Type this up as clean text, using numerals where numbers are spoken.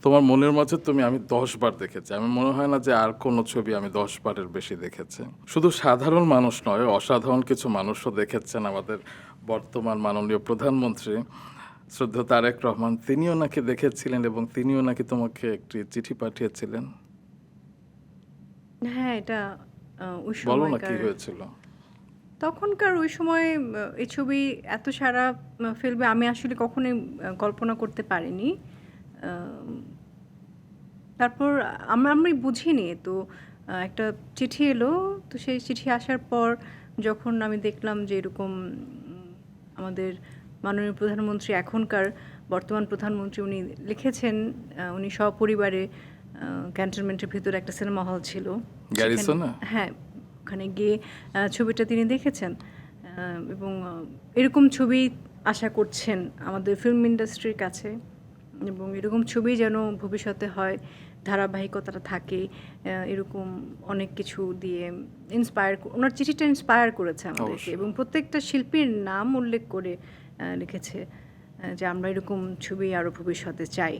তোমার মনের মাঝে তুমি আমি 10 বার দেখেছি। আমি মনে হয় না যে আর কোনো ছবি আমি 10 বারের বেশি দেখেছি। শুধু সাধারণ মানুষ নয়, অসাধারণ কিছু মানুষও দেখেছেন। আমাদের বর্তমান মাননীয় প্রধানমন্ত্রী শ্রদ্ধেয় তারেক রহমান, তিনিও নাকি দেখেছিলেন এবং তিনিও নাকি তোমাকে একটি চিঠি পাঠিয়েছিলেন। হ্যাঁ, এটা ওই বলো না কি সময়কার হয়েছিল? তখনকার ওই সময় এই ছবি এত সারা ফেলবে আমি আসলে কখনোই কল্পনা করতে পারিনি। আম তারপর আমি বুঝিনি তো একটা চিঠি এলো। তো সেই চিঠি আসার পর যখন আমি দেখলাম যে এরকম আমাদের মাননীয় প্রধানমন্ত্রী এখনকার বর্তমান প্রধানমন্ত্রী উনি লিখেছেন উনি সপরিবারে ক্যান্টনমেন্টের ভিতরে একটা সিনেমা হল ছিল সেখানে গ্যারিসনে? হ্যাঁ ওখানে গিয়ে ছবিটা তিনি দেখেছেন এবং এরকম ছবি আশা করছেন আমাদের ফিল্ম ইন্ডাস্ট্রির কাছে এবং এরকম ছবি যেন ভবিষ্যতে হয় ধারাবাহিকতাটা থাকে এরকম অনেক কিছু দিয়ে ইন্সপায়ার ওনার চিঠিটা ইন্সপায়ার করেছে আমাদেরকে অবশ্যই। এবং প্রত্যেকটা শিল্পীর নাম উল্লেখ করে লিখেছে যে আমরা এরকম ছবি আরও ভবিষ্যতে চাই।